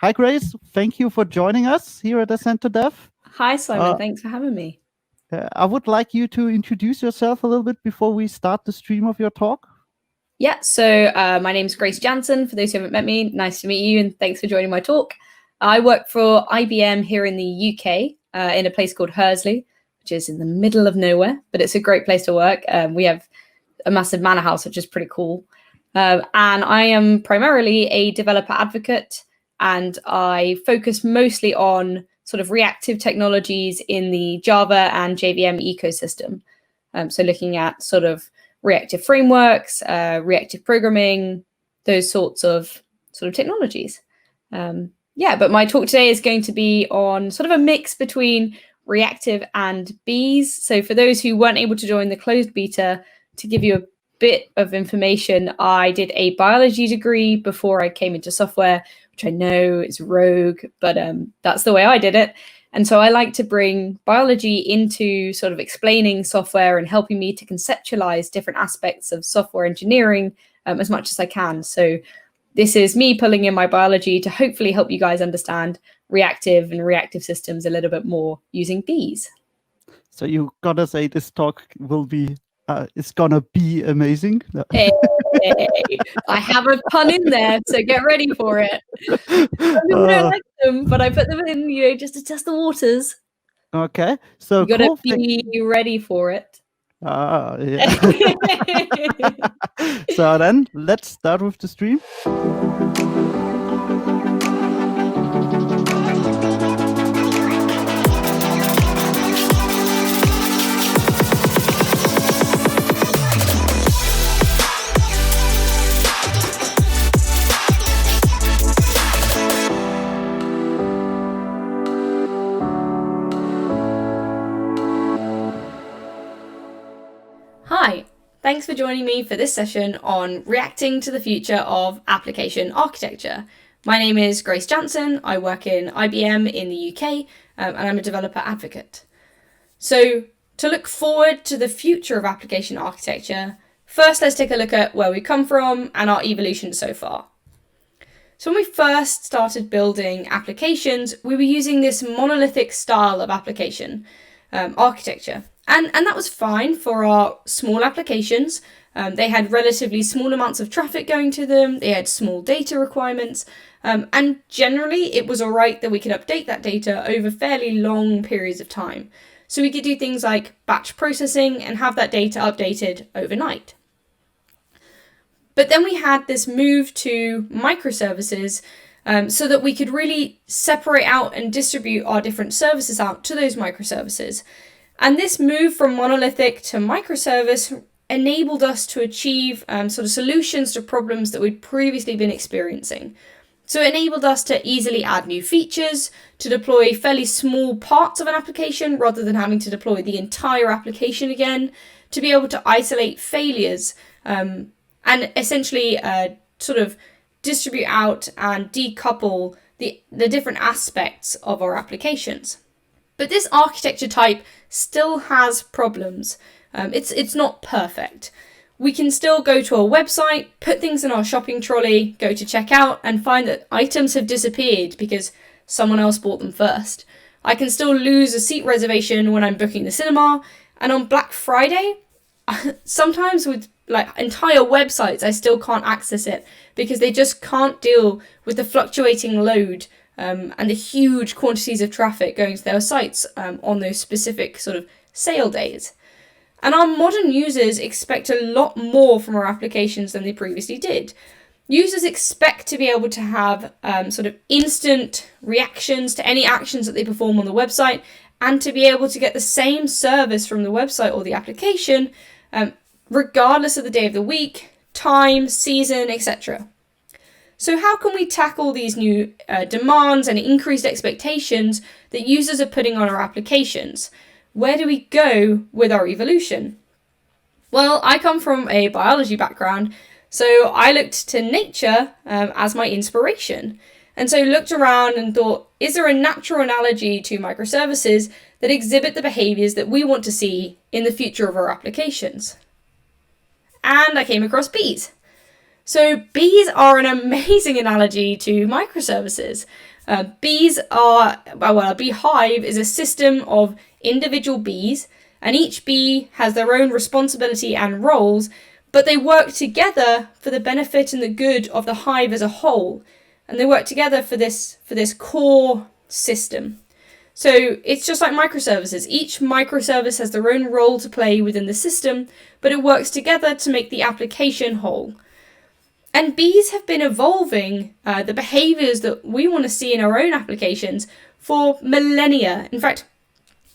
Hi, Grace. Thank you for joining us here at Ascent to Dev. Hi, Simon. Thanks for having me. I would like you to introduce yourself a little bit before we start the stream of your talk. Yeah, so my name's Grace Jansen. For those who haven't met me, nice to meet you, and thanks for joining my talk. I work for IBM here in the UK in a place called Hursley, which is in the middle of nowhere, but it's a great place to work. We have a massive manor house, which is pretty cool. And I am primarily a developer advocate, and I focus mostly on sort of reactive technologies in the Java and JVM ecosystem. So looking at sort of reactive frameworks, reactive programming, those sorts of technologies. But my talk today is going to be on sort of a mix between reactive and bees. So for those who weren't able to join the closed beta, to give you a bit of information, I did a biology degree before I came into software, which I know is rogue, but that's the way I did it. And so I like to bring biology into sort of explaining software and helping me to conceptualize different aspects of software engineering as much as I can. So this is me pulling in my biology to hopefully help you guys understand reactive and reactive systems a little bit more using bees. So you gotta say this talk will be, it's gonna be amazing. Hey, I have a pun in there, so get ready for it. I don't like them, but I put them in, just to test the waters. Okay, so you gotta be ready for it. Yeah. So then let's start with the stream. Hi, thanks for joining me for this session on reacting to the future of application architecture. My name is Grace Jansen. I work in IBM in the UK, and I'm a developer advocate. So to look forward to the future of application architecture, first let's take a look at where we come from and our evolution so far. So when we first started building applications, we were using this monolithic style of application architecture. And that was fine for our small applications. They had relatively small amounts of traffic going to them. They had small data requirements. And generally, it was all right that we could update that data over fairly long periods of time. So we could do things like batch processing and have that data updated overnight. But then we had this move to microservices so that we could really separate out and distribute our different services out to those microservices. And this move from monolithic to microservice enabled us to achieve sort of solutions to problems that we'd previously been experiencing. So it enabled us to easily add new features, to deploy fairly small parts of an application rather than having to deploy the entire application again, to be able to isolate failures and essentially sort of distribute out and decouple the different aspects of our applications. But this architecture type still has problems. It's not perfect. We can still go to a website, put things in our shopping trolley, go to checkout, and find that items have disappeared because someone else bought them first. I can still lose a seat reservation when I'm booking the cinema, and on Black Friday, sometimes with entire websites, I still can't access it because they just can't deal with the fluctuating load and the huge quantities of traffic going to their sites on those specific sort of sale days. And our modern users expect a lot more from our applications than they previously did. Users expect to be able to have sort of instant reactions to any actions that they perform on the website, and to be able to get the same service from the website or the application, regardless of the day of the week, time, season, etc. So how can we tackle these new demands and increased expectations that users are putting on our applications? Where do we go with our evolution? Well, I come from a biology background, so I looked to nature as my inspiration. And so looked around and thought, is there a natural analogy to microservices that exhibit the behaviors that we want to see in the future of our applications? And I came across bees. So bees are an amazing analogy to microservices. Bees are, well, a beehive is a system of individual bees, and each bee has their own responsibility and roles, but they work together for the benefit and the good of the hive as a whole, and they work together for this core system. So it's just like microservices. Each microservice has their own role to play within the system, but it works together to make the application whole. And bees have been evolving the behaviors that we want to see in our own applications for millennia. In fact,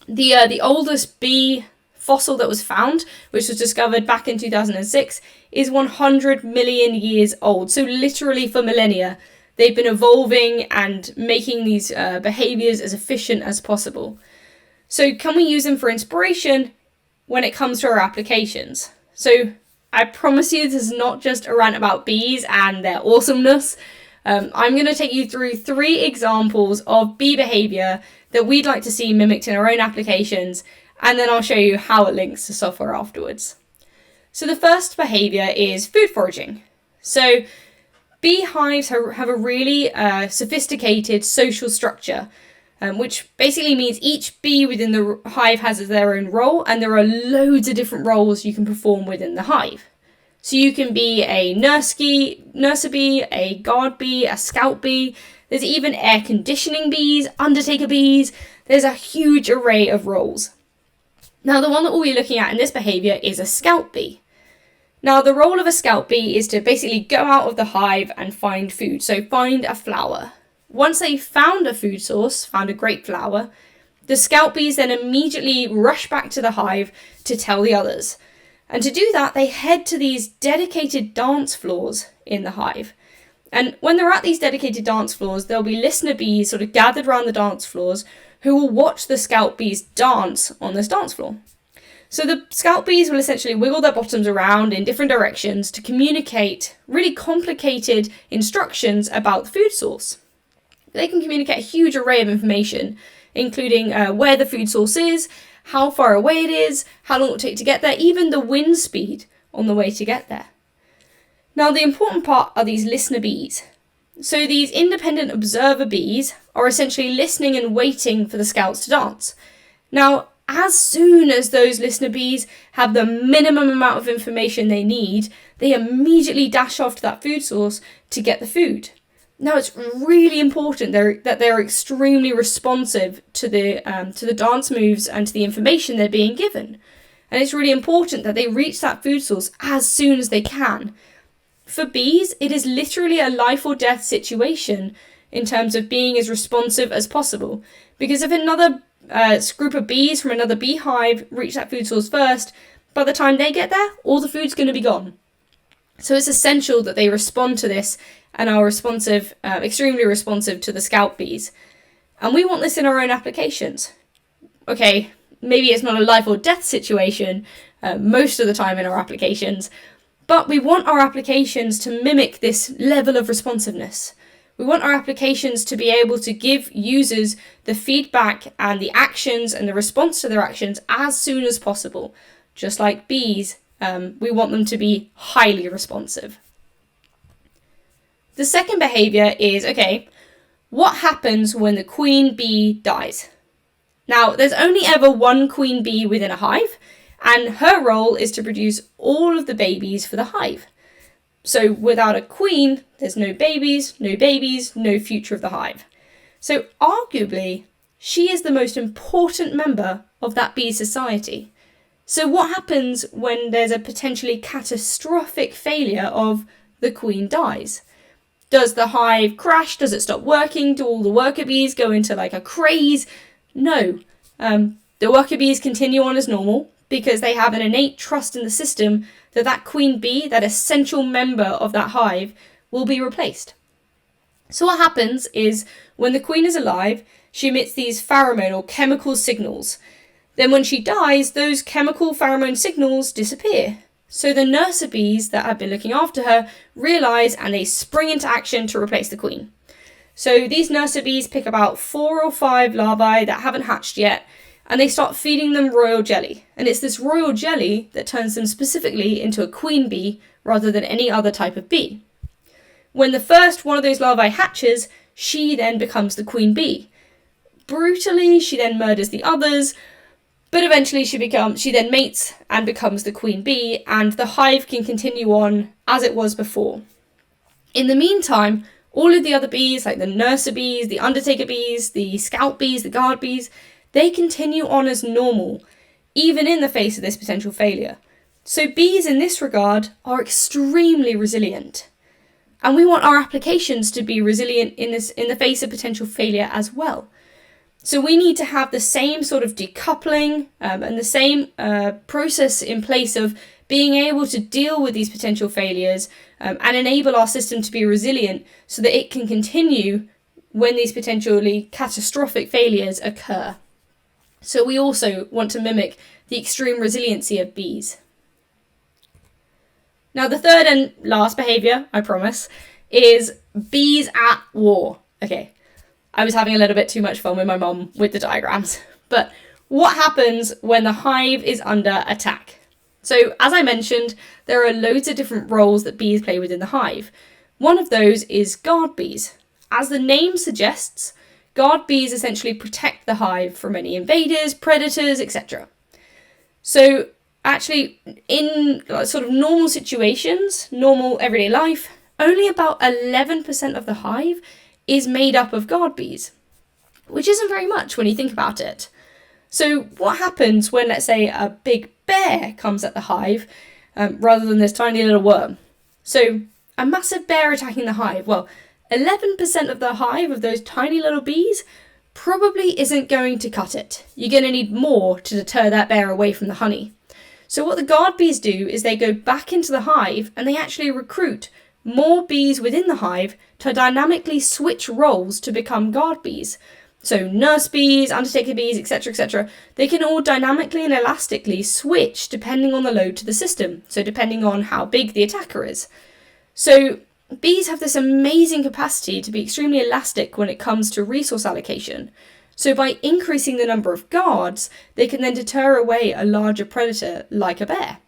the oldest bee fossil that was found, which was discovered back in 2006, is 100 million years old. So literally for millennia, they've been evolving and making these behaviors as efficient as possible. So can we use them for inspiration when it comes to our applications? So I promise you this is not just a rant about bees and their awesomeness. I'm going to take you through 3 examples of bee behavior that we'd like to see mimicked in our own applications, and then I'll show you how it links to software afterwards. So the first behavior is food foraging. So beehives have a really sophisticated social structure, which basically means each bee within the hive has their own role, and there are loads of different roles you can perform within the hive. So you can be a nurser bee, a guard bee, a scout bee. There's even air conditioning bees, undertaker bees. There's a huge array of roles. Now, the one that we'll be looking at in this behavior is a scout bee. Now, the role of a scout bee is to basically go out of the hive and find food. So find a flower. Once they've found a food source, found a great flower, the scout bees then immediately rush back to the hive to tell the others. And to do that, they head to these dedicated dance floors in the hive. And when they're at these dedicated dance floors, there'll be listener bees sort of gathered around the dance floors who will watch the scout bees dance on this dance floor. So the scout bees will essentially wiggle their bottoms around in different directions to communicate really complicated instructions about the food source. They can communicate a huge array of information, including where the food source is, how far away it is, how long it will take to get there, even the wind speed on the way to get there. Now, the important part are these listener bees. So these independent observer bees are essentially listening and waiting for the scouts to dance. Now, as soon as those listener bees have the minimum amount of information they need, they immediately dash off to that food source to get the food. Now, it's really important that they're extremely responsive to the dance moves and to the information they're being given. And it's really important that they reach that food source as soon as they can. For bees, it is literally a life or death situation in terms of being as responsive as possible. Because if another group of bees from another beehive reach that food source first, by the time they get there, all the food's going to be gone. So it's essential that they respond to this and are responsive, extremely responsive to the scout bees. And we want this in our own applications. Okay, maybe it's not a life or death situation most of the time in our applications, but we want our applications to mimic this level of responsiveness. We want our applications to be able to give users the feedback and the actions and the response to their actions as soon as possible. Just like bees, we want them to be highly responsive. The second behavior is, okay, what happens when the queen bee dies? Now, there's only ever one queen bee within a hive, and her role is to produce all of the babies for the hive. So without a queen, there's no babies, no future of the hive. So arguably, she is the most important member of that bee society. So what happens when there's a potentially catastrophic failure of the queen dies? Does the hive crash? Does it stop working? Do all the worker bees go into like a craze? No. The worker bees continue on as normal because they have an innate trust in the system that that queen bee, that essential member of that hive, will be replaced. So what happens is when the queen is alive, she emits these pheromone or chemical signals. Then when she dies, those chemical pheromone signals disappear. So the nurser bees that have been looking after her realise and they spring into action to replace the queen. So these nurser bees pick about 4 or 5 larvae that haven't hatched yet, and they start feeding them royal jelly. And it's this royal jelly that turns them specifically into a queen bee rather than any other type of bee. When the first one of those larvae hatches, she then becomes the queen bee. Brutally, she then murders the others, but eventually she then mates and becomes the queen bee, and the hive can continue on as it was before. In the meantime, all of the other bees, like the nurser bees, the undertaker bees, the scout bees, the guard bees, they continue on as normal, even in the face of this potential failure. So bees in this regard are extremely resilient. And we want our applications to be resilient in the face of potential failure as well. So we need to have the same sort of decoupling and the same process in place of being able to deal with these potential failures and enable our system to be resilient so that it can continue when these potentially catastrophic failures occur. So we also want to mimic the extreme resiliency of bees. Now, the third and last behaviour, I promise, is bees at war. Okay, I was having a little bit too much fun with my mum with the diagrams. But what happens when the hive is under attack? So, as I mentioned, there are loads of different roles that bees play within the hive. One of those is guard bees. As the name suggests, guard bees essentially protect the hive from any invaders, predators, etc. So, actually, in sort of normal situations, normal everyday life, only about 11% of the hive is made up of guard bees, which isn't very much when you think about it. So what happens when, let's say, a big bear comes at the hive rather than this tiny little worm? So a massive bear attacking the hive. Well, 11% of the hive of those tiny little bees probably isn't going to cut it. You're going to need more to deter that bear away from the honey. So what the guard bees do is they go back into the hive and they actually recruit more bees within the hive to dynamically switch roles to become guard bees. So nurse bees, undertaker bees, etc., they can all dynamically and elastically switch depending on the load to the system, so depending on how big the attacker is. So bees have this amazing capacity to be extremely elastic when it comes to resource allocation. So by increasing the number of guards, they can then deter away a larger predator like a bear.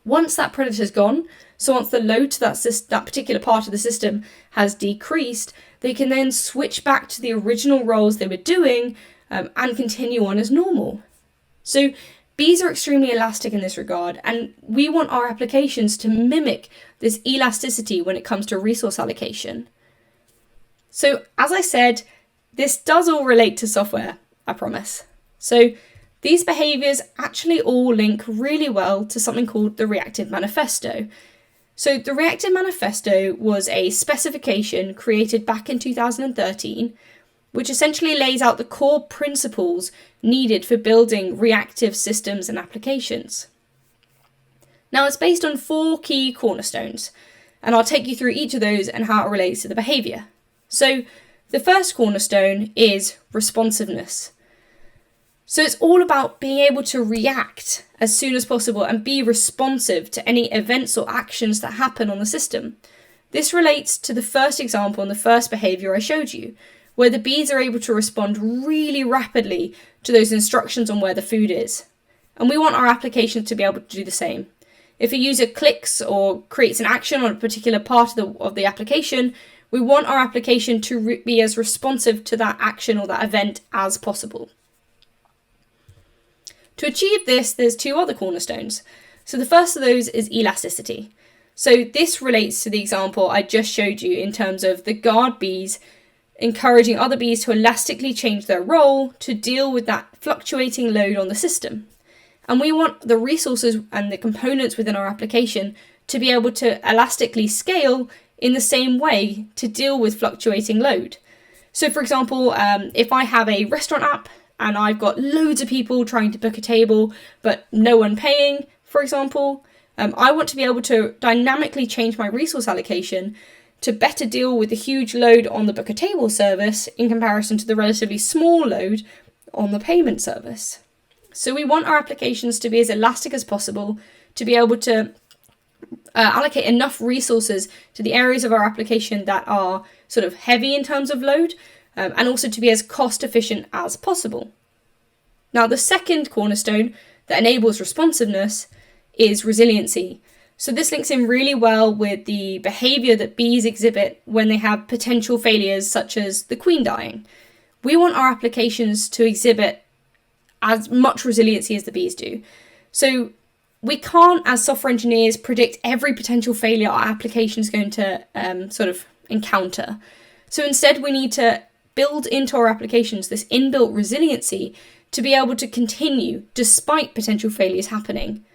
Once that predator's gone, so once the load to that particular part of the system has decreased, they can then switch back to the original roles they were doing and continue on as normal. So bees are extremely elastic in this regard, and we want our applications to mimic this elasticity when it comes to resource allocation. So as I said, this does all relate to software, I promise. So these behaviours actually all link really well to something called the Reactive Manifesto. So the Reactive Manifesto was a specification created back in 2013, which essentially lays out the core principles needed for building reactive systems and applications. Now, it's based on 4 key cornerstones, and I'll take you through each of those and how it relates to the behaviour. So the first cornerstone is responsiveness. So it's all about being able to react as soon as possible and be responsive to any events or actions that happen on the system. This relates to the first example and the first behaviour I showed you, where the bees are able to respond really rapidly to those instructions on where the food is. And we want our applications to be able to do the same. If a user clicks or creates an action on a particular part of the application, we want our application to be as responsive to that action or that event as possible. To achieve this, there's 2 other cornerstones. So the first of those is elasticity. So this relates to the example I just showed you in terms of the guard bees encouraging other bees to elastically change their role to deal with that fluctuating load on the system. And we want the resources and the components within our application to be able to elastically scale in the same way to deal with fluctuating load. So for example, if I have a restaurant app and I've got loads of people trying to book a table, but no one paying, for example, I want to be able to dynamically change my resource allocation to better deal with the huge load on the book a table service in comparison to the relatively small load on the payment service. So we want our applications to be as elastic as possible to be able to allocate enough resources to the areas of our application that are sort of heavy in terms of load, and also to be as cost efficient as possible. Now, the second cornerstone that enables responsiveness is resiliency. So this links in really well with the behavior that bees exhibit when they have potential failures, such as the queen dying. We want our applications to exhibit as much resiliency as the bees do. So we can't, as software engineers, predict every potential failure our application is going to sort of encounter. So instead, we need to build into our applications this inbuilt resiliency to be able to continue despite potential failures happening.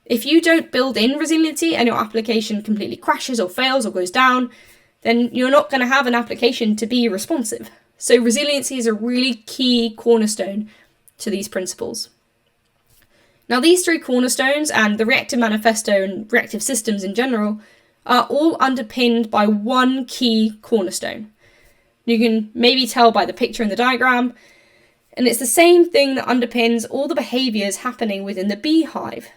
If you don't build in resiliency and your application completely crashes or fails or goes down, then you're not going to have an application to be responsive. So resiliency is a really key cornerstone to these principles. Now, these three cornerstones and the reactive manifesto and reactive systems in general are all underpinned by one key cornerstone. You can maybe tell by the picture in the diagram, and it's the same thing that underpins all the behaviors happening within the beehive.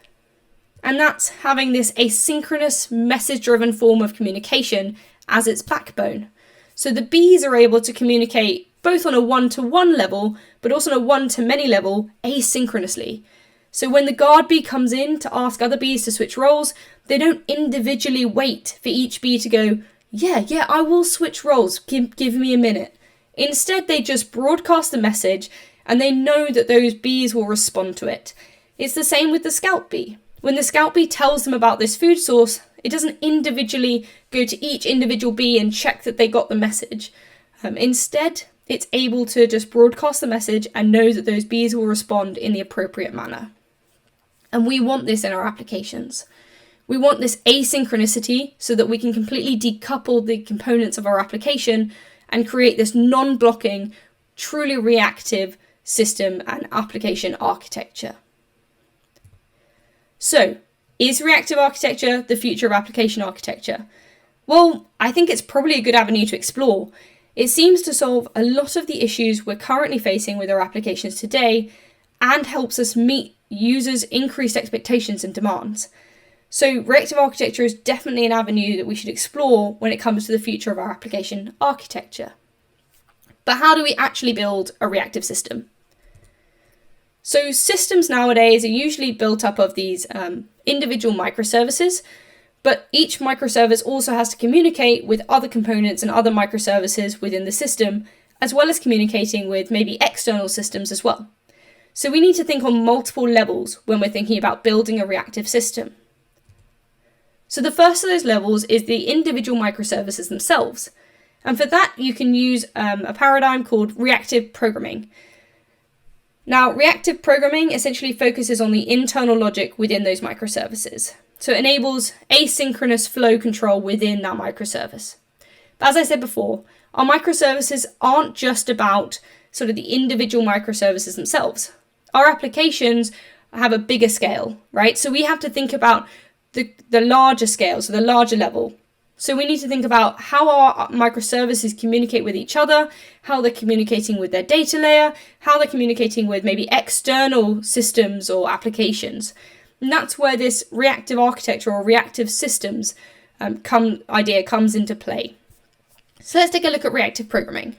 And that's having this asynchronous, message-driven form of communication as its backbone. So the bees are able to communicate both on a one-to-one level, but also on a one-to-many level asynchronously. So when the guard bee comes in to ask other bees to switch roles, they don't individually wait for each bee to go, yeah, I will switch roles, give me a minute. Instead, they just broadcast the message, and they know that those bees will respond to it. It's the same with the scout bee. When the scout bee tells them about this food source, it doesn't individually go to each individual bee and check that they got the message. Instead, it's able to just broadcast the message and know that those bees will respond in the appropriate manner. And we want this in our applications. We want this asynchronicity so that we can completely decouple the components of our application and create this non-blocking, truly reactive system and application architecture. So, is reactive architecture the future of application architecture? Well, I think it's probably a good avenue to explore. It seems to solve a lot of the issues we're currently facing with our applications today and helps us meet users' increased expectations and demands. So reactive architecture is definitely an avenue that we should explore when it comes to the future of our application architecture. But how do we actually build a reactive system? So systems nowadays are usually built up of these individual microservices, but each microservice also has to communicate with other components and other microservices within the system, as well as communicating with maybe external systems as well. So we need to think on multiple levels when we're thinking about building a reactive system. So the first of those levels is the individual microservices themselves. And for that, you can use a paradigm called reactive programming. Now, reactive programming essentially focuses on the internal logic within those microservices. So it enables asynchronous flow control within that microservice. But as I said before, our microservices aren't just about sort of the individual microservices themselves. Our applications have a bigger scale, right? So we have to think about the larger scale, so the larger level. So we need to think about how our microservices communicate with each other, how they're communicating with their data layer, how they're communicating with maybe external systems or applications. And that's where this reactive architecture or reactive systems idea comes into play. So let's take a look at reactive programming.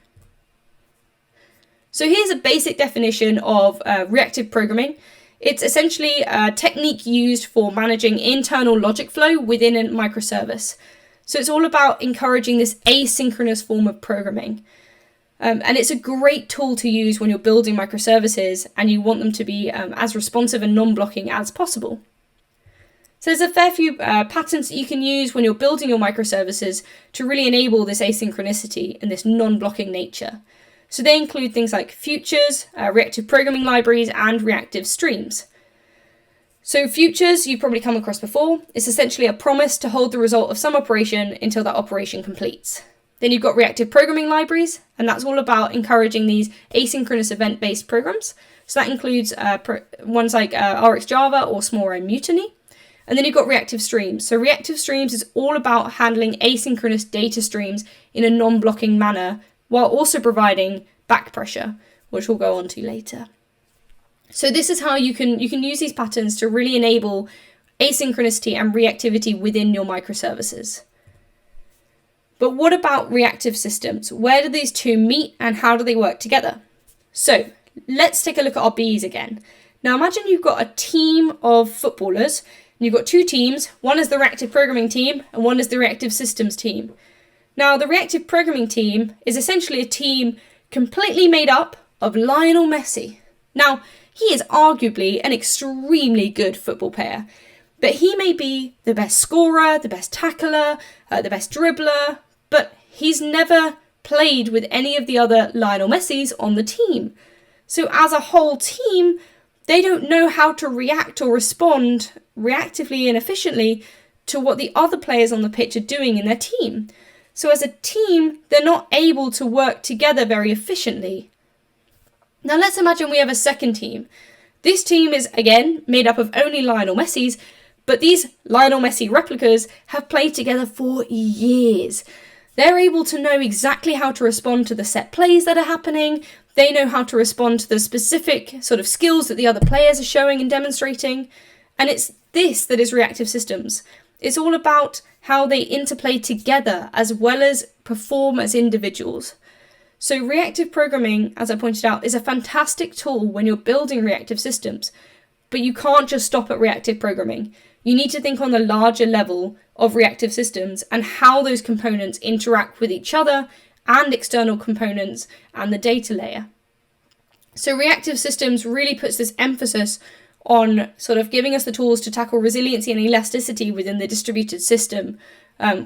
So here's a basic definition of reactive programming. It's essentially a technique used for managing internal logic flow within a microservice. So it's all about encouraging this asynchronous form of programming. And it's a great tool to use when you're building microservices and you want them to be as responsive and non-blocking as possible. So there's a fair few patterns that you can use when you're building your microservices to really enable this asynchronicity and this non-blocking nature. So they include things like futures, reactive programming libraries, and reactive streams. So futures, you've probably come across before. It's essentially a promise to hold the result of some operation until that operation completes. Then you've got reactive programming libraries, and that's all about encouraging these asynchronous event-based programs. So that includes ones like RxJava or Small Mutiny. And then you've got reactive streams. So reactive streams is all about handling asynchronous data streams in a non-blocking manner, while also providing back pressure, which we'll go on to later. So this is how you can use these patterns to really enable asynchronicity and reactivity within your microservices. But what about reactive systems? Where do these two meet and how do they work together? So let's take a look at our bees again. Now imagine you've got a team of footballers. You've got two teams. One is the reactive programming team and one is the reactive systems team. Now, the reactive programming team is essentially a team completely made up of Lionel Messi. Now, he is arguably an extremely good football player, but he may be the best scorer, the best tackler, the best dribbler, but he's never played with any of the other Lionel Messis on the team. So as a whole team, they don't know how to react or respond reactively and efficiently to what the other players on the pitch are doing in their team. So as a team, they're not able to work together very efficiently. Now let's imagine we have a second team. This team is, again, made up of only Lionel Messis, but these Lionel Messi replicas have played together for years. They're able to know exactly how to respond to the set plays that are happening. They know how to respond to the specific sort of skills that the other players are showing and demonstrating. And it's this that is reactive systems. It's all about how they interplay together as well as perform as individuals. So reactive programming, as I pointed out, is a fantastic tool when you're building reactive systems. But you can't just stop at reactive programming. You need to think on the larger level of reactive systems and how those components interact with each other and external components and the data layer. So reactive systems really puts this emphasis on sort of giving us the tools to tackle resiliency and elasticity within the distributed system,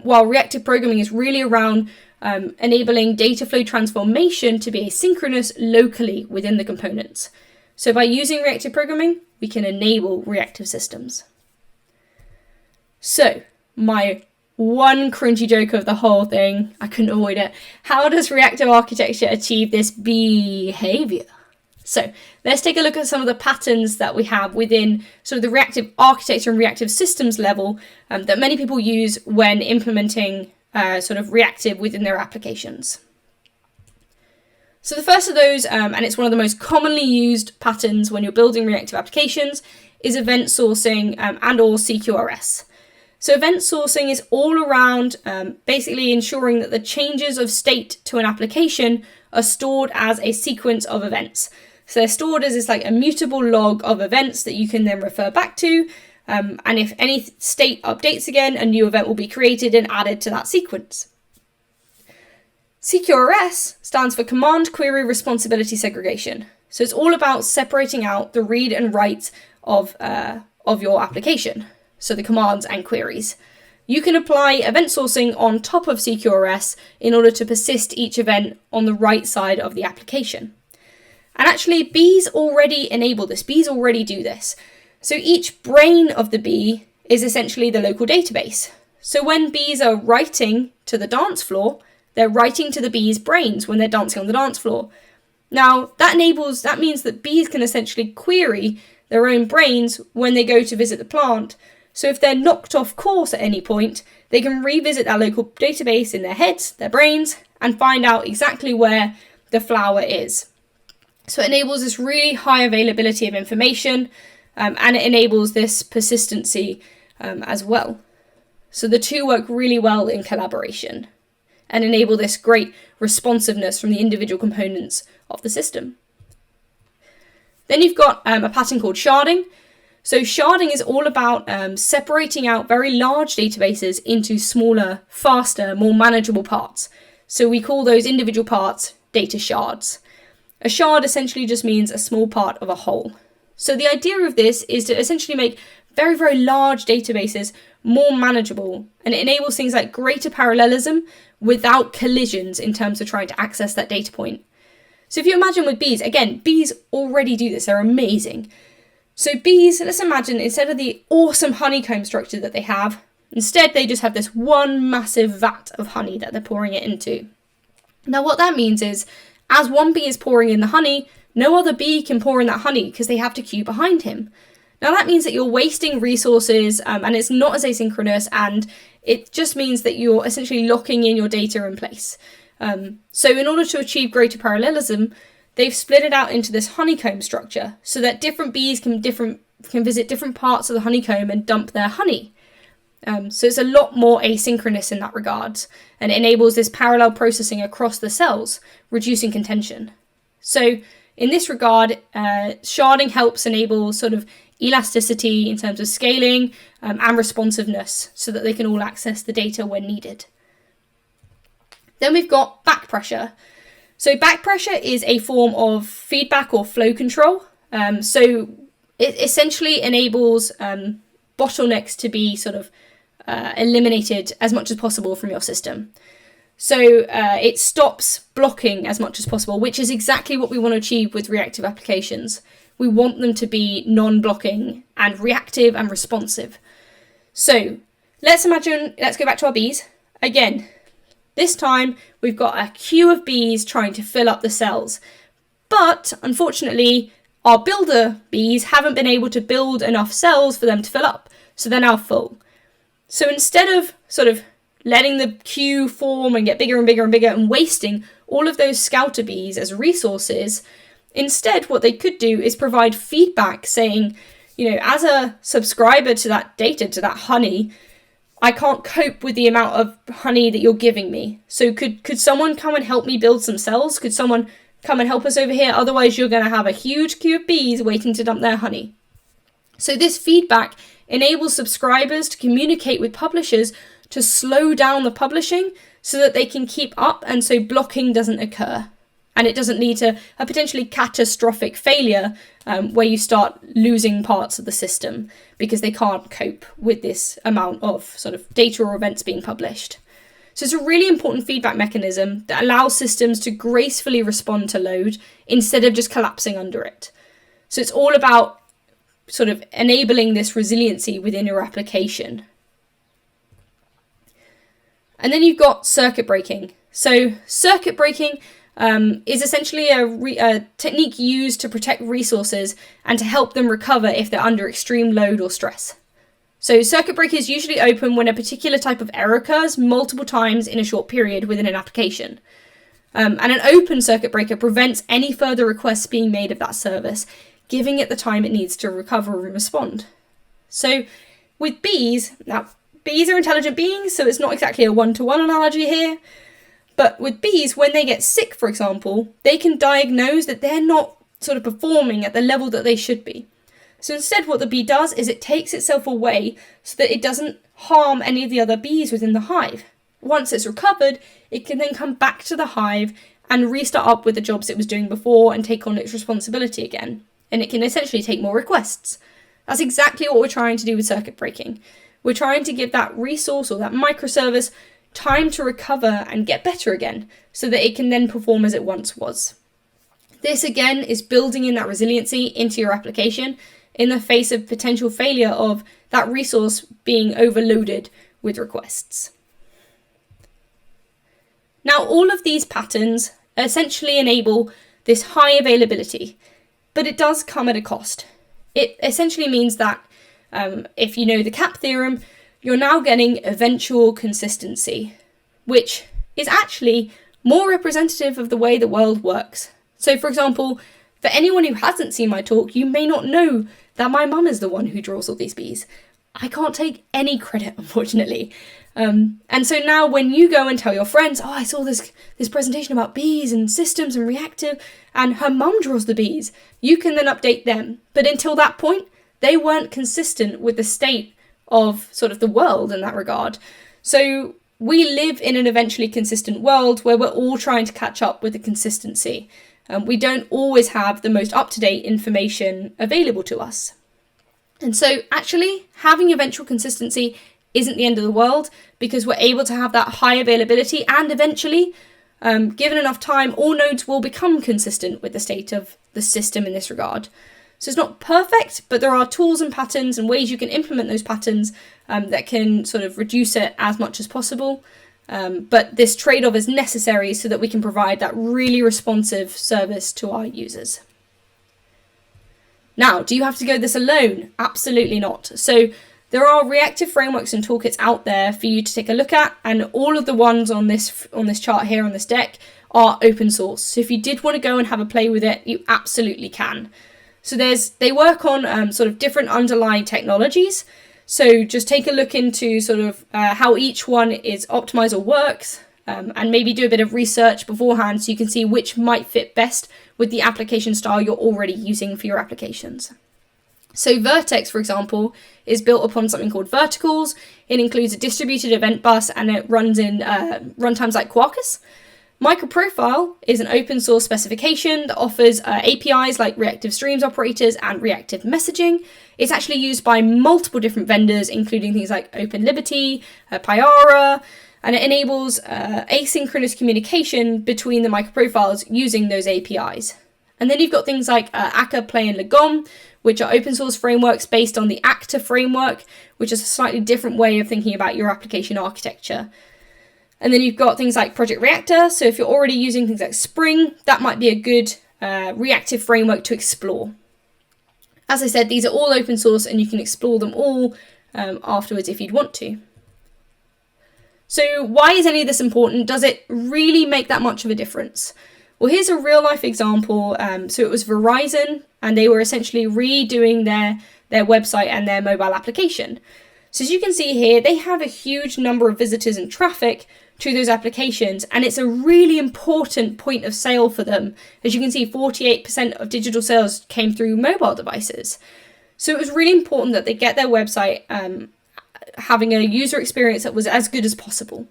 while reactive programming is really around enabling data flow transformation to be asynchronous locally within the components. So by using reactive programming, we can enable reactive systems. So, my one cringy joke of the whole thing, I couldn't avoid it. How does reactive architecture achieve this behavior? So, let's take a look at some of the patterns that we have within sort of the reactive architecture and reactive systems level that many people use when implementing sort of reactive within their applications. So the first of those, and it's one of the most commonly used patterns when you're building reactive applications, is event sourcing and or CQRS. So event sourcing is all around basically ensuring that the changes of state to an application are stored as a sequence of events. So they're stored as this like a mutable log of events that you can then refer back to. And if any state updates again, a new event will be created and added to that sequence. CQRS stands for Command Query Responsibility Segregation. So it's all about separating out the read and write of your application. So the commands and queries. You can apply event sourcing on top of CQRS in order to persist each event on the right side of the application. And actually, bees already enable this. Bees already do this. So each brain of the bee is essentially the local database. So when bees are writing to the dance floor, they're writing to the bees' brains when they're dancing on the dance floor. Now, that means that bees can essentially query their own brains when they go to visit the plant. So if they're knocked off course at any point, they can revisit that local database in their heads, their brains, and find out exactly where the flower is. So it enables this really high availability of information, and it enables this persistency as well. So the two work really well in collaboration and enable this great responsiveness from the individual components of the system. Then you've got a pattern called sharding. So sharding is all about separating out very large databases into smaller, faster, more manageable parts. So we call those individual parts data shards. A shard essentially just means a small part of a whole. So the idea of this is to essentially make very, very large databases more manageable, and it enables things like greater parallelism without collisions in terms of trying to access that data point. So if you imagine with bees, again, bees already do this, they're amazing. So bees, let's imagine instead of the awesome honeycomb structure that they have, instead they just have this one massive vat of honey that they're pouring it into. Now what that means is, as one bee is pouring in the honey, no other bee can pour in that honey because they have to queue behind him. Now that means that you're wasting resources and it's not as asynchronous, and it just means that you're essentially locking in your data in place. So in order to achieve greater parallelism, they've split it out into this honeycomb structure so that different bees can visit different parts of the honeycomb and dump their honey. So it's a lot more asynchronous in that regard, and it enables this parallel processing across the cells, reducing contention. So in this regard, sharding helps enable sort of elasticity, in terms of scaling, and responsiveness, so that they can all access the data when needed. Then we've got back pressure. So back pressure is a form of feedback or flow control. So it essentially enables bottlenecks to be sort of eliminated as much as possible from your system. So it stops blocking as much as possible, which is exactly what we want to achieve with reactive applications. We want them to be non-blocking and reactive and responsive. So let's go back to our bees. Again, this time we've got a queue of bees trying to fill up the cells. But unfortunately, our builder bees haven't been able to build enough cells for them to fill up. So they're now full. So instead of sort of letting the queue form and get bigger and bigger and bigger and wasting all of those scouter bees as resources, instead what they could do is provide feedback saying, as a subscriber to that data, to that honey, I can't cope with the amount of honey that you're giving me. So could someone come and help me build some cells? Could someone come and help us over here? Otherwise you're going to have a huge queue of bees waiting to dump their honey. So this feedback enables subscribers to communicate with publishers to slow down the publishing so that they can keep up and so blocking doesn't occur. And it doesn't lead to a potentially catastrophic failure where you start losing parts of the system because they can't cope with this amount of sort of data or events being published. So it's a really important feedback mechanism that allows systems to gracefully respond to load instead of just collapsing under it. So it's all about sort of enabling this resiliency within your application. And then you've got circuit breaking. So circuit breaking is essentially a technique used to protect resources and to help them recover if they're under extreme load or stress. So circuit breakers usually open when a particular type of error occurs multiple times in a short period within an application. And an open circuit breaker prevents any further requests being made of that service, giving it the time it needs to recover and respond. So with bees, now bees are intelligent beings, so it's not exactly a one-to-one analogy here, but with bees, when they get sick, for example, they can diagnose that they're not sort of performing at the level that they should be. So instead what the bee does is it takes itself away so that it doesn't harm any of the other bees within the hive. Once it's recovered, it can then come back to the hive and restart up with the jobs it was doing before and take on its responsibility again. And it can essentially take more requests. That's exactly what we're trying to do with circuit breaking. We're trying to give that resource or that microservice time to recover and get better again so that it can then perform as it once was. This again is building in that resiliency into your application in the face of potential failure of that resource being overloaded with requests. Now all of these patterns essentially enable this high availability, but it does come at a cost. It essentially means that if you know the CAP theorem, you're now getting eventual consistency, which is actually more representative of the way the world works. So for example, for anyone who hasn't seen my talk, you may not know that my mum is the one who draws all these bees. I can't take any credit, unfortunately. And so now when you go and tell your friends, oh, I saw this presentation about bees and systems and reactive, and her mum draws the bees, you can then update them. But until that point, they weren't consistent with the state of sort of the world in that regard. So we live in an eventually consistent world where we're all trying to catch up with the consistency. We don't always have the most up-to-date information available to us. And so actually having eventual consistency isn't the end of the world because we're able to have that high availability and eventually, given enough time, all nodes will become consistent with the state of the system in this regard. So it's not perfect, but there are tools and patterns and ways you can implement those patterns that can sort of reduce it as much as possible. But this trade-off is necessary so that we can provide that really responsive service to our users. Now, do you have to go this alone? Absolutely not. So there are reactive frameworks and toolkits out there for you to take a look at, and all of the ones on this chart here on this deck are open source. So if you did want to go and have a play with it, you absolutely can. So they work on sort of different underlying technologies. So just take a look into sort of how each one is optimized or works, and maybe do a bit of research beforehand so you can see which might fit best with the application style you're already using for your applications. So Vertex, for example, is built upon something called verticals. It includes a distributed event bus, and it runs in runtimes like Quarkus. MicroProfile is an open source specification that offers APIs like reactive streams operators and reactive messaging. It's actually used by multiple different vendors, including things like OpenLiberty, Pyara, and it enables asynchronous communication between the microprofiles using those APIs. And then you've got things like Akka, Play, and Lagom, which are open source frameworks based on the Acta framework, which is a slightly different way of thinking about your application architecture. And then you've got things like Project Reactor. So if you're already using things like Spring, that might be a good reactive framework to explore. As I said, these are all open source and you can explore them all afterwards if you'd want to. So why is any of this important? Does it really make that much of a difference? Well, here's a real life example. So it was Verizon, and they were essentially redoing their website and their mobile application. So as you can see here, they have a huge number of visitors and traffic to those applications, and it's a really important point of sale for them. As you can see, 48% of digital sales came through mobile devices. So it was really important that they get their website having a user experience that was as good as possible.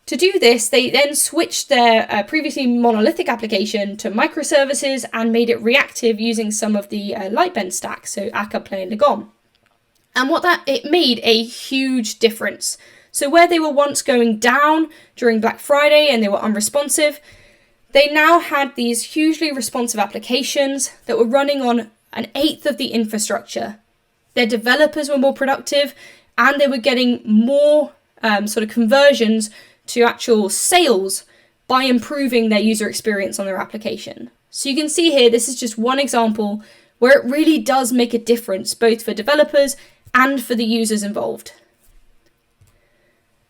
To do this, they then switched their previously monolithic application to microservices and made it reactive using some of the Lightbend stack, so Akka, Play, and Lagom. And it made a huge difference. So where they were once going down during Black Friday and they were unresponsive, they now had these hugely responsive applications that were running on an eighth of the infrastructure. Their developers were more productive and they were getting more sort of conversions to actual sales by improving their user experience on their application. So you can see here, this is just one example where it really does make a difference, both for developers and for the users involved.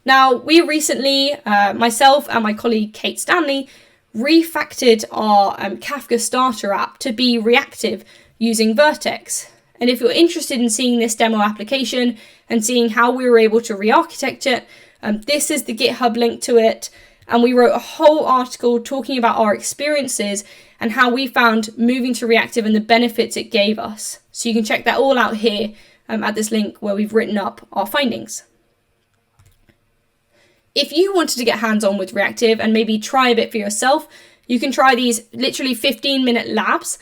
Now, we recently, myself and my colleague Kate Stanley, refactored our Kafka starter app to be reactive using Vertex. And if you're interested in seeing this demo application and seeing how we were able to re-architect it, this is the GitHub link to it. And we wrote a whole article talking about our experiences and how we found moving to reactive and the benefits it gave us. So you can check that all out here at this link where we've written up our findings. If you wanted to get hands-on with reactive and maybe try a bit for yourself, you can try these literally 15-minute labs.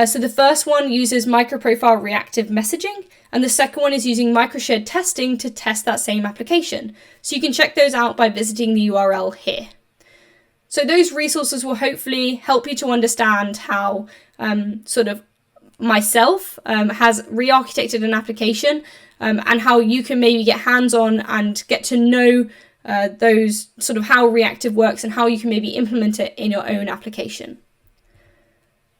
So the first one uses microprofile reactive messaging, and the second one is using microshared testing to test that same application. So you can check those out by visiting the URL here. So those resources will hopefully help you to understand how sort of myself has re-architected an application and how you can maybe get hands-on and get to know those sort of how reactive works and how you can maybe implement it in your own application.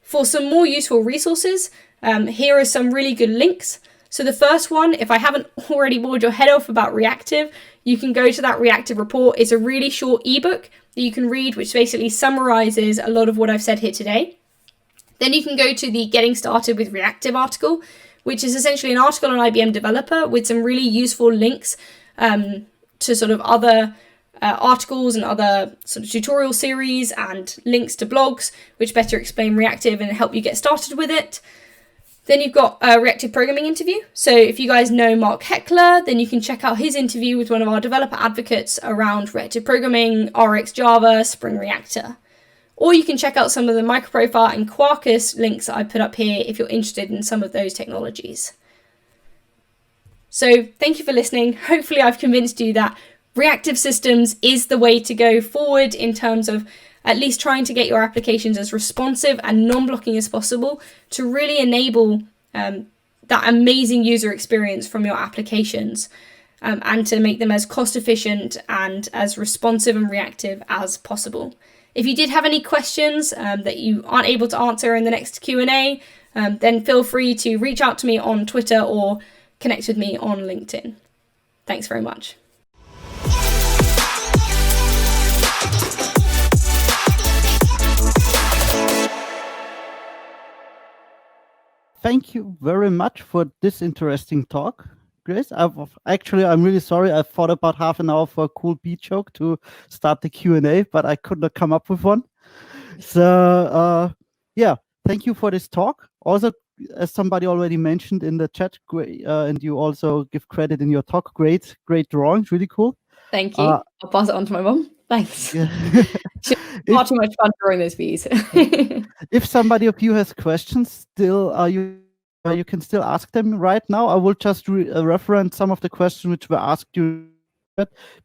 For some more useful resources, here are some really good links. So the first one, if I haven't already bored your head off about reactive, you can go to that reactive report. It's a really short ebook that you can read, which basically summarizes a lot of what I've said here today. Then you can go to the Getting Started with Reactive article, which is essentially an article on IBM Developer with some really useful links to sort of other articles and other sort of tutorial series and links to blogs, which better explain reactive and help you get started with it. Then you've got a reactive programming interview. So if you guys know Mark Heckler, then you can check out his interview with one of our developer advocates around reactive programming, RX Java, Spring Reactor. Or you can check out some of the microprofile and Quarkus links that I put up here if you're interested in some of those technologies. So thank you for listening. Hopefully I've convinced you that reactive systems is the way to go forward in terms of at least trying to get your applications as responsive and non-blocking as possible to really enable that amazing user experience from your applications and to make them as cost efficient and as responsive and reactive as possible. If you did have any questions that you aren't able to answer in the next Q&A, then feel free to reach out to me on Twitter or connect with me on LinkedIn. Thanks very much. Thank you very much for this interesting talk, Grace. I'm really sorry. I thought about half an hour for a cool beat joke to start the Q&A, but I could not come up with one. So yeah, thank you for this talk. Also, as somebody already mentioned in the chat, and you also give credit in your talk. Great drawings, really cool. Thank you. I'll pass it on to my mom. Thanks. Yeah. Far too much fun drawing those bees. If somebody of you has questions, still you can still ask them right now. I will just reference some of the questions which were asked you,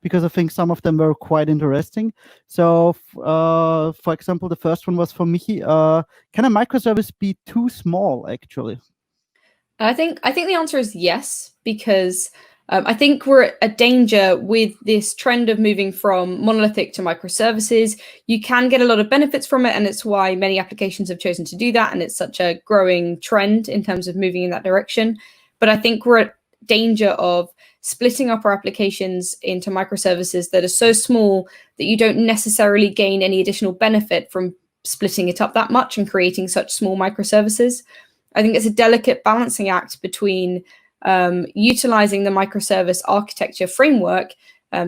because I think some of them were quite interesting. So, for example, the first one was for Michi. Can a microservice be too small, actually? I think the answer is yes, because I think we're at a danger with this trend of moving from monolithic to microservices. You can get a lot of benefits from it, and it's why many applications have chosen to do that, and it's such a growing trend in terms of moving in that direction. But I think we're at danger of splitting up our applications into microservices that are so small that you don't necessarily gain any additional benefit from splitting it up that much and creating such small microservices. I think it's a delicate balancing act between utilizing the microservice architecture framework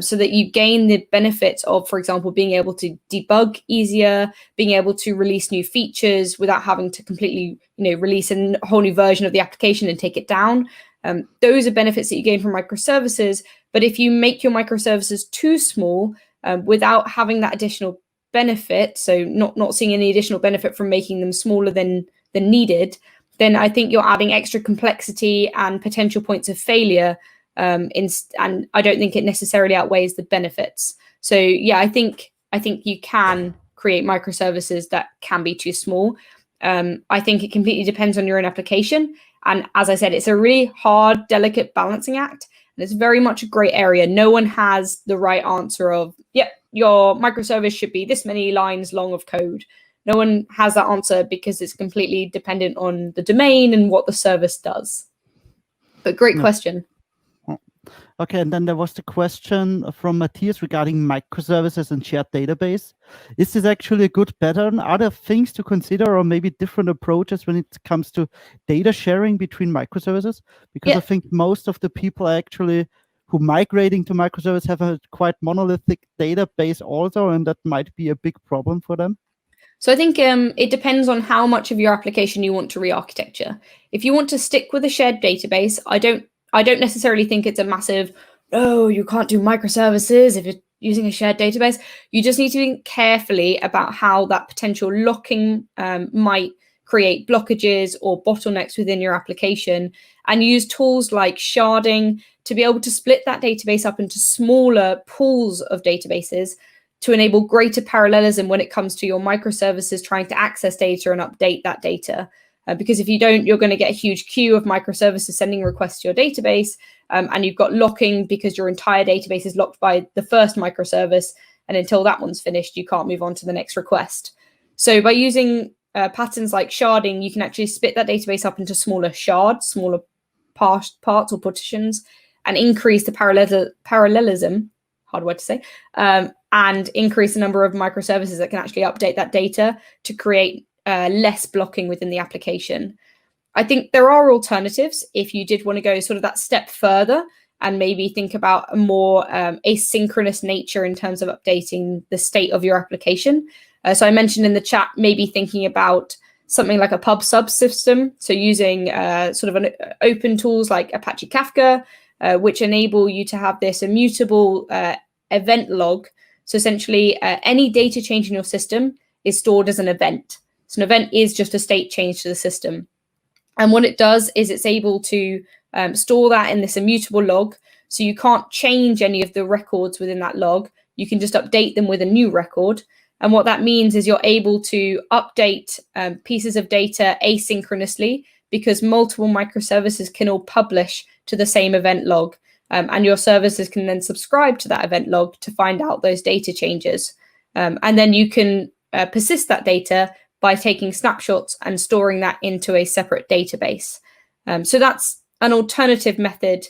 so that you gain the benefits of, for example, being able to debug easier, being able to release new features without having to completely, release a whole new version of the application and take it down. Those are benefits that you gain from microservices. But if you make your microservices too small without having that additional benefit, so not seeing any additional benefit from making them smaller than needed, then I think you're adding extra complexity and potential points of failure, and I don't think it necessarily outweighs the benefits. So yeah, I think you can create microservices that can be too small. I think it completely depends on your own application, and as I said, it's a really hard, delicate balancing act, and it's very much a gray area. No one has the right answer of, yep, your microservice should be this many lines long of code. No one has that answer because it's completely dependent on the domain and what the service does. But great question. Okay, and then there was the question from Matthias regarding microservices and shared database. Is this actually a good pattern? Are there things to consider, or maybe different approaches when it comes to data sharing between microservices? Because I think most of the people actually who migrating to microservice have a quite monolithic database also, and that might be a big problem for them. So I think it depends on how much of your application you want to re-architecture. If you want to stick with a shared database, I don't necessarily think it's a massive, oh, you can't do microservices if you're using a shared database. You just need to think carefully about how that potential locking might create blockages or bottlenecks within your application, and use tools like sharding to be able to split that database up into smaller pools of databases to enable greater parallelism when it comes to your microservices trying to access data and update that data. Because if you don't, you're going to get a huge queue of microservices sending requests to your database, and you've got locking because your entire database is locked by the first microservice, and until that one's finished, you can't move on to the next request. So by using patterns like sharding, you can actually split that database up into smaller shards, smaller parts or partitions, and increase the parallelism, hard word to say, and increase the number of microservices that can actually update that data to create less blocking within the application. I think there are alternatives if you did want to go sort of that step further and maybe think about a more asynchronous nature in terms of updating the state of your application. So I mentioned in the chat, maybe thinking about something like a pub sub system. So using sort of an open tools like Apache Kafka, which enable you to have this immutable event log. So essentially, any data change in your system is stored as an event. So an event is just a state change to the system. And what it does is it's able to store that in this immutable log. So you can't change any of the records within that log. You can just update them with a new record. And what that means is you're able to update pieces of data asynchronously because multiple microservices can all publish to the same event log. And your services can then subscribe to that event log to find out those data changes. And then you can persist that data by taking snapshots and storing that into a separate database. So that's an alternative method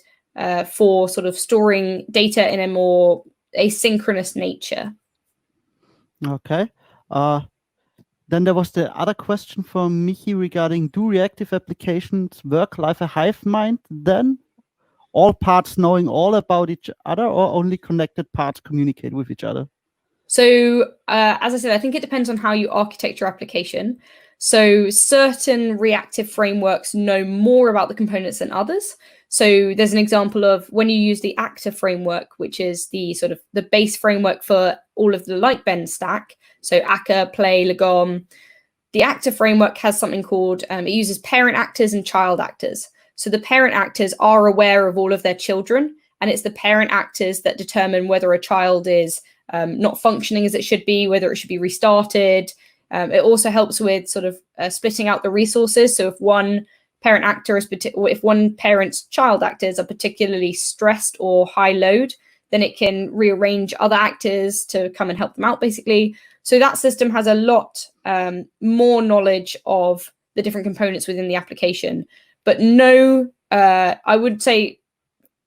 for sort of storing data in a more asynchronous nature. Okay. Then there was the other question from Michi regarding, do reactive applications work like a hive mind then? All parts knowing all about each other, or only connected parts communicate with each other? So as I said, I think it depends on how you architect your application. So certain reactive frameworks know more about the components than others. So there's an example of when you use the active framework, which is the sort of the base framework for all of the Lightbend stack. So Akka, Play, Lagom. The active framework has something called, it uses parent actors and child actors. So the parent actors are aware of all of their children, and it's the parent actors that determine whether a child is not functioning as it should be, whether it should be restarted. It also helps with sort of splitting out the resources. So if one parent actor is, if one parent's child actors are particularly stressed or high load, then it can rearrange other actors to come and help them out, basically. So that system has a lot more knowledge of the different components within the application. But no, I would say,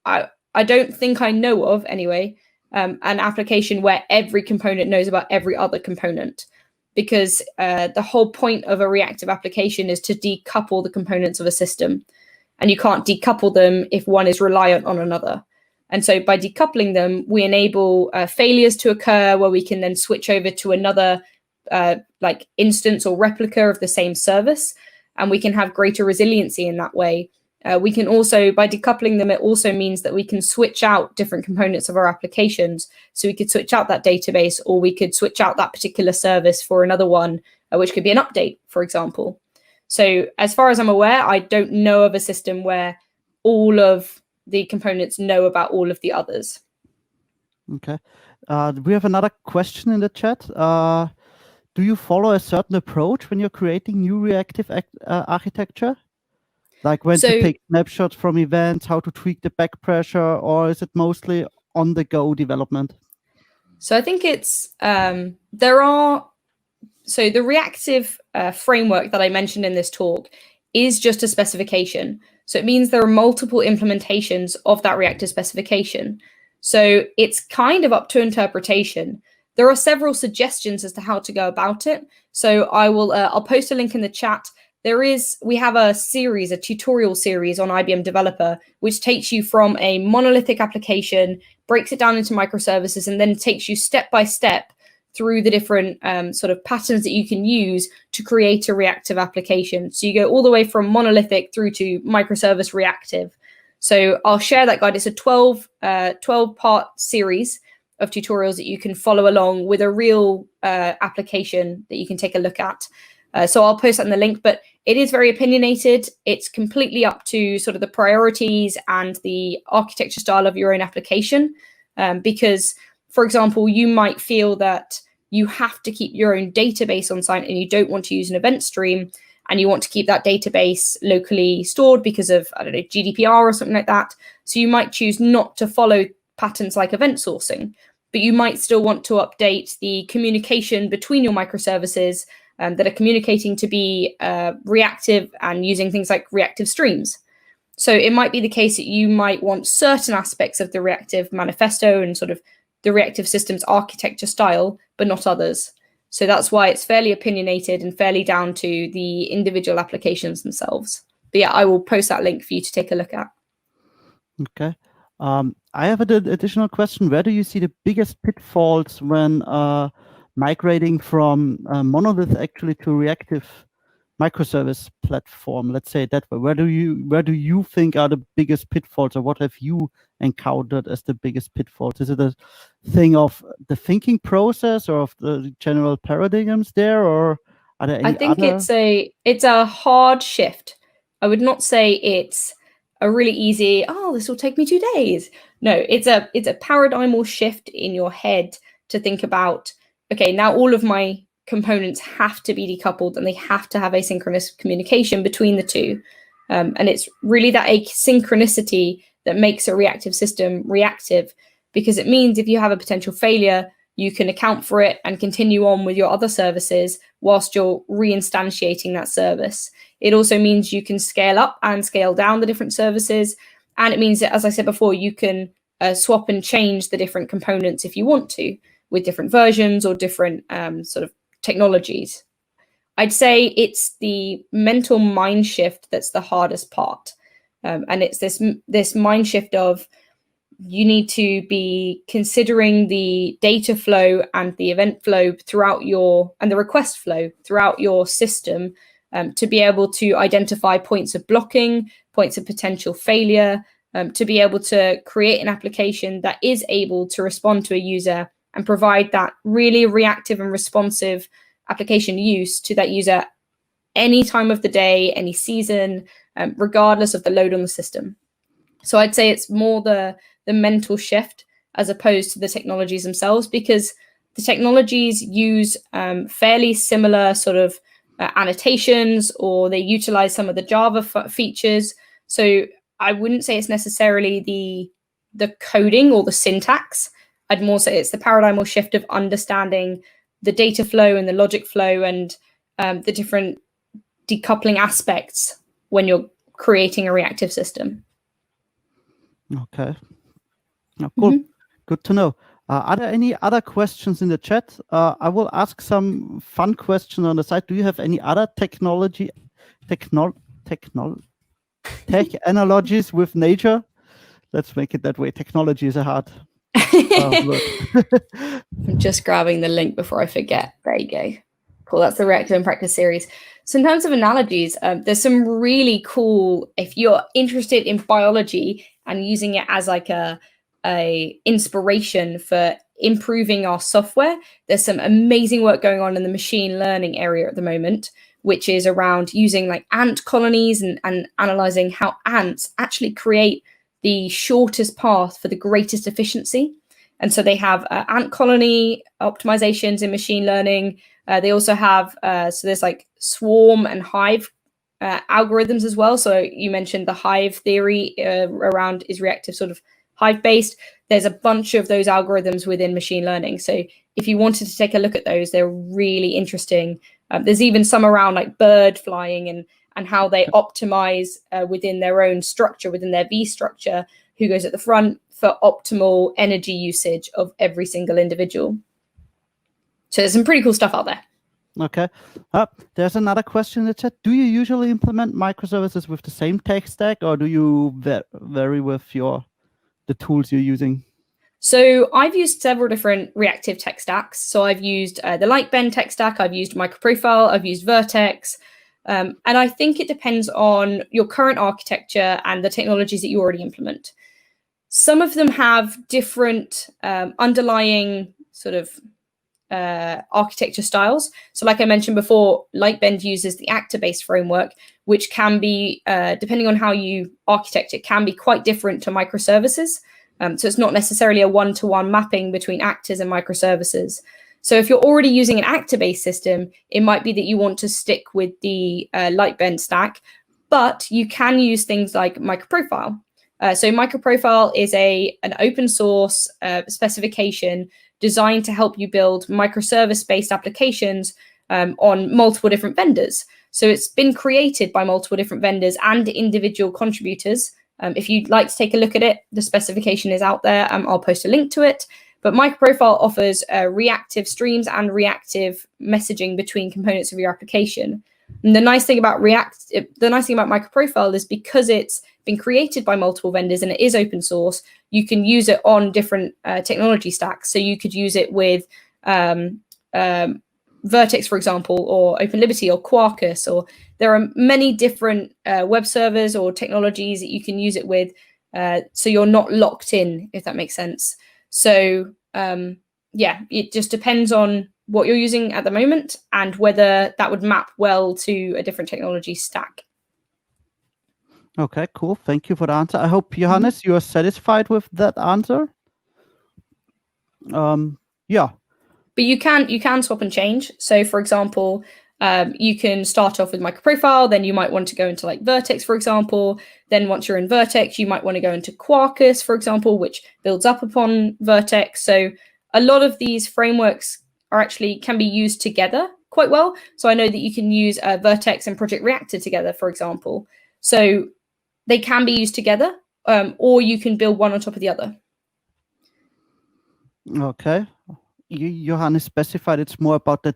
I don't think I know of, anyway, an application where every component knows about every other component. Because the whole point of a reactive application is to decouple the components of a system. And you can't decouple them if one is reliant on another. And so by decoupling them, we enable failures to occur where we can then switch over to another like instance or replica of the same service. And we can have greater resiliency in that way. We can also, by decoupling them, it also means that we can switch out different components of our applications. So we could switch out that database, or we could switch out that particular service for another one, which could be an update, for example. So as far as I'm aware, I don't know of a system where all of the components know about all of the others. Okay. We have another question in the chat. Do you follow a certain approach when you're creating new reactive architecture? Like when to take snapshots from events, how to tweak the back pressure, or is it mostly on-the-go development? So I think it's, so the reactive framework that I mentioned in this talk is just a specification. So it means there are multiple implementations of that reactive specification. So it's kind of up to interpretation. There are several suggestions as to how to go about it. So I'll post a link in the chat. We have a tutorial series on IBM Developer, which takes you from a monolithic application, breaks it down into microservices, and then takes you step by step through the different sort of patterns that you can use to create a reactive application. So you go all the way from monolithic through to microservice reactive. So I'll share that guide. It's a 12-part series of tutorials that you can follow along with a real application that you can take a look at. So I'll post that in the link, but it is very opinionated. It's completely up to sort of the priorities and the architecture style of your own application. Because, for example, you might feel that you have to keep your own database on site and you don't want to use an event stream, and you want to keep that database locally stored because of, I don't know, GDPR or something like that. So you might choose not to follow patterns like event sourcing, but you might still want to update the communication between your microservices that are communicating to be reactive and using things like reactive streams. So it might be the case that you might want certain aspects of the reactive manifesto and sort of the reactive systems architecture style, but not others. So that's why it's fairly opinionated and fairly down to the individual applications themselves. But yeah, I will post that link for you to take a look at. Okay. I have an additional question. Where do you see the biggest pitfalls when migrating from monolith actually to reactive microservice platform? Let's say it that way. Where do you think are the biggest pitfalls, or what have you encountered as the biggest pitfalls? Is it a thing of the thinking process or of the general paradigms there, or are there any I think other? it's a hard shift. I would not say it's a really easy, this will take me 2 days. No, it's a paradigmal shift in your head to think about, okay, now all of my components have to be decoupled and they have to have asynchronous communication between the two. And it's really that asynchronicity that makes a reactive system reactive, because it means if you have a potential failure, you can account for it and continue on with your other services whilst you're reinstantiating that service. It also means you can scale up and scale down the different services. And it means that, as I said before, you can swap and change the different components if you want to, with different versions or different sort of technologies. I'd say it's the mental mind shift that's the hardest part. And it's this mind shift of you need to be considering the data flow and the event flow and the request flow throughout your system to be able to identify points of blocking, points of potential failure, to be able to create an application that is able to respond to a user and provide that really reactive and responsive application use to that user any time of the day, any season, regardless of the load on the system. So I'd say it's more the mental shift as opposed to the technologies themselves, because the technologies use fairly similar sort of annotations, or they utilize some of the Java features. So I wouldn't say it's necessarily the coding or the syntax. I'd more say it's the paradigm or shift of understanding the data flow and the logic flow and the different decoupling aspects when you're creating a reactive system. Okay. Oh, cool. Good to know. Are there any other questions in the chat? I will ask some fun questions on the side. Do you have any other tech analogies with nature? Let's make it that way. Technology is a hard word. I'm just grabbing the link before I forget. There you go. Cool. That's the Reactive in Practice series. So in terms of analogies, there's some really cool, if you're interested in biology and using it as like a inspiration for improving our software, there's some amazing work going on in the machine learning area at the moment, which is around using like ant colonies and analyzing how ants actually create the shortest path for the greatest efficiency. And so they have ant colony optimizations in machine learning. They also have, so there's like swarm and hive algorithms as well. So you mentioned the hive theory around is reactive sort of hive-based. There's a bunch of those algorithms within machine learning. So if you wanted to take a look at those, they're really interesting. There's even some around like bird flying and how they optimize within their own structure, within their V structure, who goes at the front for optimal energy usage of every single individual. So there's some pretty cool stuff out there. Okay. There's another question in the chat. Do you usually implement microservices with the same tech stack, or do you vary with the tools you're using? So I've used several different reactive tech stacks. So I've used the Lightbend tech stack, I've used Microprofile, I've used Vertex. And I think it depends on your current architecture and the technologies that you already implement. Some of them have different underlying sort of architecture styles. So like I mentioned before, Lightbend uses the actor-based framework, which can be, depending on how you architect it, can be quite different to microservices. So it's not necessarily a one-to-one mapping between actors and microservices. So if you're already using an actor-based system, it might be that you want to stick with the Lightbend stack, but you can use things like Microprofile. So Microprofile is an open source specification designed to help you build microservice-based applications on multiple different vendors. So it's been created by multiple different vendors and individual contributors. If you'd like to take a look at it, the specification is out there. I'll post a link to it. But Microprofile offers reactive streams and reactive messaging between components of your application. And the nice thing about Microprofile is because it's been created by multiple vendors and it is open source, you can use it on different technology stacks. So you could use it with Vertex, for example, or OpenLiberty or Quarkus, or there are many different web servers or technologies that you can use it with. So you're not locked in, if that makes sense. So yeah, it just depends on what you're using at the moment and whether that would map well to a different technology stack. Okay, cool. Thank you for the answer. I hope, Johannes, you are satisfied with that answer. Yeah. But you can swap and change. So for example, you can start off with Microprofile, then you might want to go into like Vertex, for example. Then once you're in Vertex, you might want to go into Quarkus, for example, which builds up upon Vertex. So a lot of these frameworks can be used together quite well. So I know that you can use Vertex and Project Reactor together, for example. So they can be used together, or you can build one on top of the other. Okay. Johannes specified it's more about the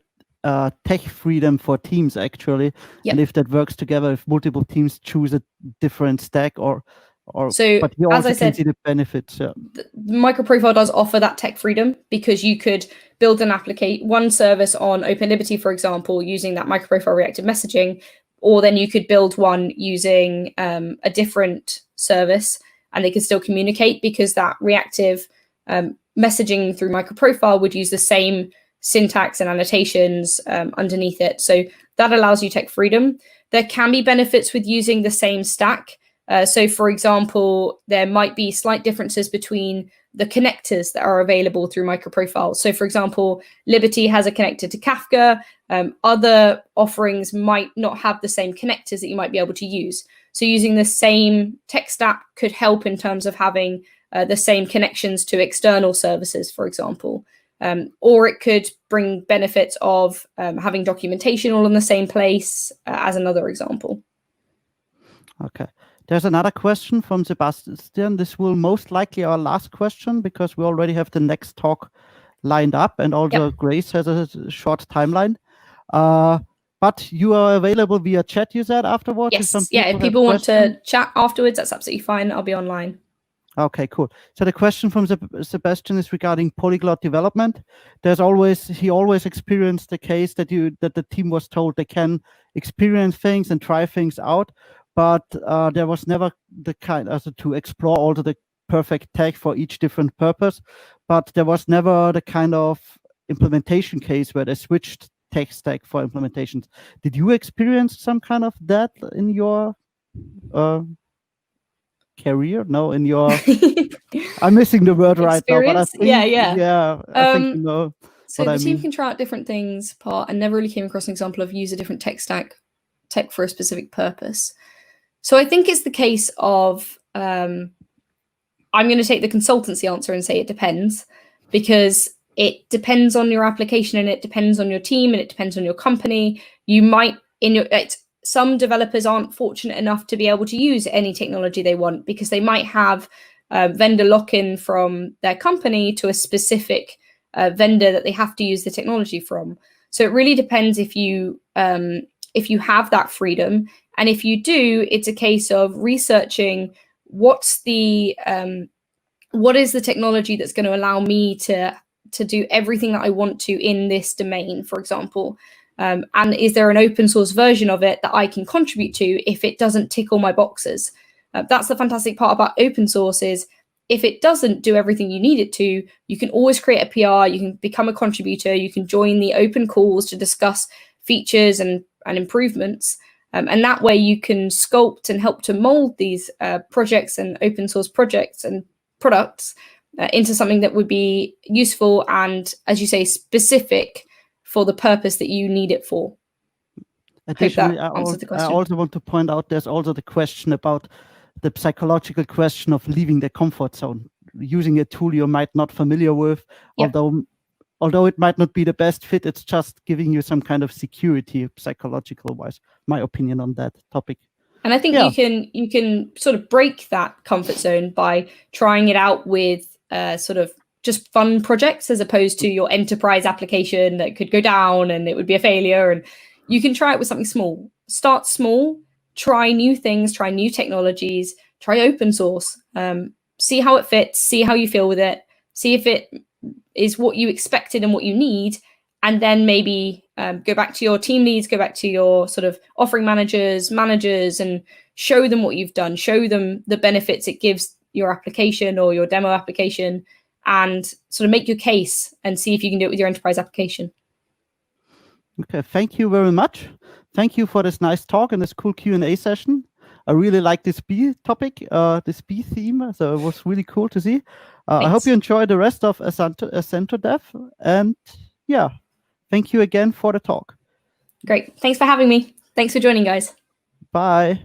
tech freedom for teams, actually. Yep. And if that works together, if multiple teams choose a different stack or So, but you as also I can said, see the benefits. the microprofile does offer that tech freedom because you could build an one service on OpenLiberty, for example, using that microprofile reactive messaging, or then you could build one using a different service, and they could still communicate because that reactive messaging through microprofile would use the same syntax and annotations underneath it. So that allows you tech freedom. There can be benefits with using the same stack. So, for example, there might be slight differences between the connectors that are available through microprofiles. So, for example, Liberty has a connector to Kafka. Other offerings might not have the same connectors that you might be able to use. So, using the same tech stack could help in terms of having the same connections to external services, for example. Or it could bring benefits of having documentation all in the same place, as another example. Okay. There's another question from Sebastian. This will most likely our last question because we already have the next talk lined up, and also Grace has a short timeline. But you are available via chat, you said, afterwards? Yes, if people want to chat afterwards, that's absolutely fine. I'll be online. Okay, cool. So the question from Sebastian is regarding polyglot development. He always experienced the case that the team was told they can experience things and try things out, but there was never the kind to explore also the perfect tech for each different purpose. But there was never the kind of implementation case where they switched tech stack for implementations. Did you experience some kind of that in your career? No, in your I'm missing the word right now, but I think I think you know so what I the team mean. can try out different things, but I never really came across an example of use a different tech for a specific purpose. So I think it's the case of I'm going to take the consultancy answer and say it depends, because it depends on your application and it depends on your team and it depends on your company. You might some developers aren't fortunate enough to be able to use any technology they want because they might have vendor lock-in from their company to a specific vendor that they have to use the technology from. So it really depends if you have that freedom, and if you do, it's a case of researching what is the technology that's going to allow me to do everything that I want to in this domain, for example. And is there an open source version of it that I can contribute to if it doesn't tick all my boxes? That's the fantastic part about open source is if it doesn't do everything you need it to, you can always create a PR, you can become a contributor, you can join the open calls to discuss features and improvements. And that way you can sculpt and help to mold these projects and open source projects and products into something that would be useful and, as you say, specific for the purpose that you need it for. Additionally, I also want to point out there's also the question about the psychological question of leaving the comfort zone, using a tool you might not familiar with, although it might not be the best fit, it's just giving you some kind of security psychological wise. My opinion on that topic. And I think you can sort of break that comfort zone by trying it out with sort of just fun projects as opposed to your enterprise application that could go down and it would be a failure. And you can try it with something small. Start small, try new things, try new technologies, try open source, see how it fits, see how you feel with it, see if it is what you expected and what you need, and then maybe go back to your team leads, go back to your sort of offering managers, and show them what you've done, show them the benefits it gives your application or your demo application, and sort of make your case and see if you can do it with your enterprise application. Okay, thank you very much. Thank you for this nice talk and this cool Q&A session. I really like this bee topic, this bee theme, so it was really cool to see. I hope you enjoy the rest of Accenture Dev, and yeah, thank you again for the talk. Great. Thanks for having me. Thanks for joining, guys. Bye.